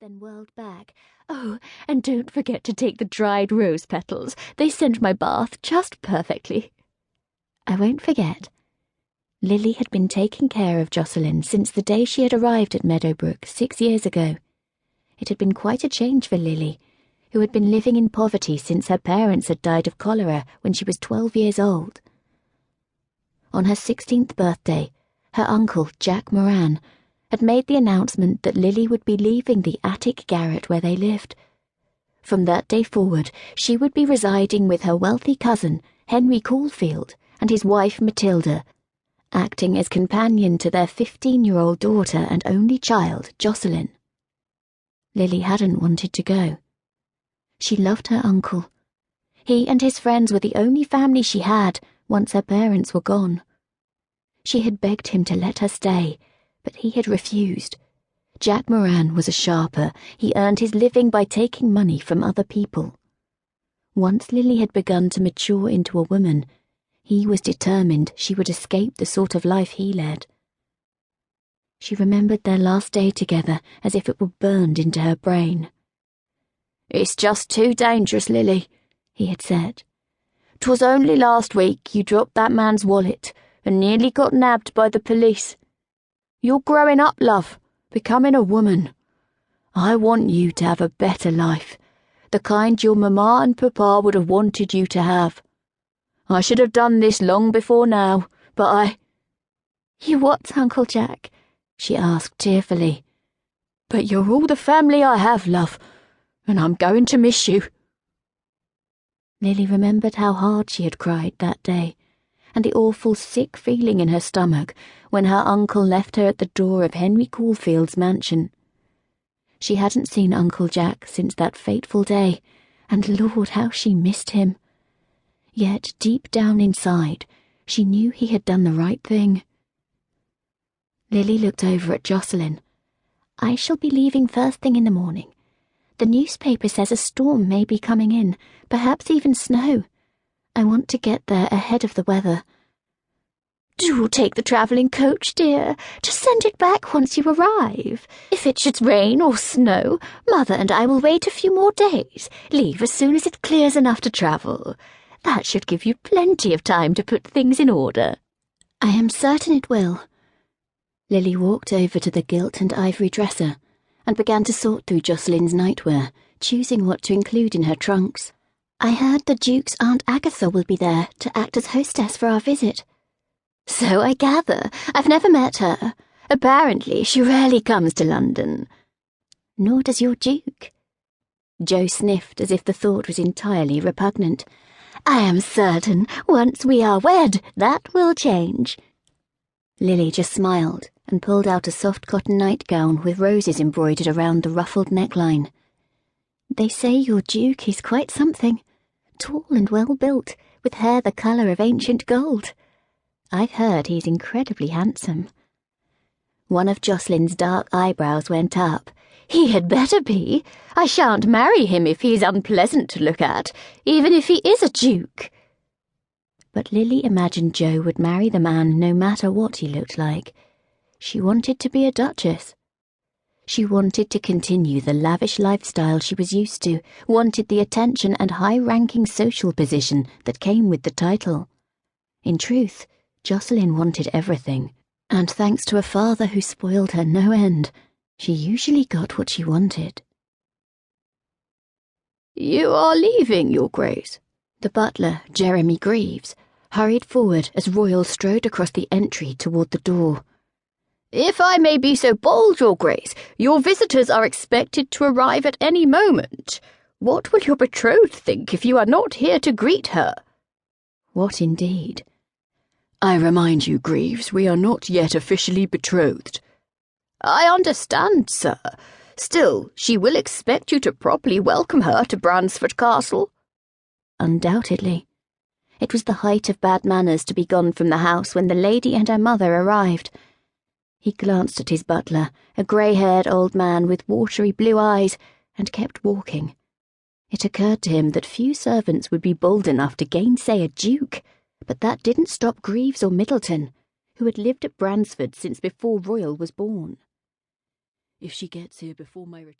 then whirled back. "Oh, and don't forget to take the dried rose petals. They scent my bath just perfectly." I won't forget. Lily had been taking care of Jocelyn since the day she had arrived at Meadowbrook 6 years ago. It had been quite a change for Lily, who had been living in poverty since her parents had died of cholera when she was 12 years old. On her 16th birthday, her uncle, Jack Moran, had made the announcement that Lily would be leaving the attic garret where they lived. From that day forward, she would be residing with her wealthy cousin, Henry Caulfield, and his wife, Matilda, acting as companion to their 15-year-old daughter and only child, Jocelyn. Lily hadn't wanted to go. She loved her uncle. He and his friends were the only family she had once her parents were gone. She had begged him to let her stay, but he had refused. Jack Moran was a sharper. He earned his living by taking money from other people. Once Lily had begun to mature into a woman, he was determined she would escape the sort of life he led. She remembered their last day together as if it were burned into her brain. "It's just too dangerous, Lily," he had said. "'Twas only last week you dropped that man's wallet and nearly got nabbed by the police. You're growing up, love, becoming a woman. I want you to have a better life, the kind your mamma and papa would have wanted you to have. I should have done this long before now, but "You what, Uncle Jack?" she asked tearfully. "But you're all the family I have, love, and I'm going to miss you." Lily remembered how hard she had cried that day, and the awful sick feeling in her stomach when her uncle left her at the door of Henry Caulfield's mansion. She hadn't seen Uncle Jack since that fateful day, and Lord, how she missed him. Yet, deep down inside, she knew he had done the right thing. Lily looked over at Jocelyn. "I shall be leaving first thing in the morning. The newspaper says a storm may be coming in, perhaps even snow. I want to get there ahead of the weather." "Do take the travelling coach, dear. Just send it back once you arrive. If it should rain or snow, Mother and I will wait a few more days. Leave as soon as it clears enough to travel. That should give you plenty of time to put things in order." "I am certain it will." Lily walked over to the gilt and ivory dresser and began to sort through Jocelyn's nightwear, choosing what to include in her trunks. "I heard the Duke's Aunt Agatha will be there to act as hostess for our visit." "So I gather. I've never met her. Apparently she rarely comes to London." "Nor does your Duke." Jo sniffed as if the thought was entirely repugnant. "I am certain, once we are wed, that will change." Lily just smiled and pulled out a soft cotton nightgown with roses embroidered around the ruffled neckline. "They say your Duke is quite something. Tall and well-built, with hair the colour of ancient gold. I've heard he's incredibly handsome." One of Jocelyn's dark eyebrows went up. "He had better be. I shan't marry him if he's unpleasant to look at, even if he is a duke." But Lily imagined Jo would marry the man no matter what he looked like. She wanted to be a duchess. She wanted to continue the lavish lifestyle she was used to, wanted the attention and high-ranking social position that came with the title. In truth, Jocelyn wanted everything, and thanks to a father who spoiled her no end, she usually got what she wanted. "You are leaving, Your Grace?" The butler, Jeremy Greaves, hurried forward as Royal strode across the entry toward the door. "If I may be so bold, Your Grace, your visitors are expected to arrive at any moment. What will your betrothed think if you are not here to greet her?" What indeed? "I remind you, Greaves, we are not yet officially betrothed." "I understand, sir. Still, she will expect you to properly welcome her to Bransford Castle." Undoubtedly. It was the height of bad manners to be gone from the house when the lady and her mother arrived. He glanced at his butler, a grey-haired old man with watery blue eyes, and kept walking. It occurred to him that few servants would be bold enough to gainsay a duke, but that didn't stop Greaves or Middleton, who had lived at Bransford since before Royal was born. "If she gets here before my return..."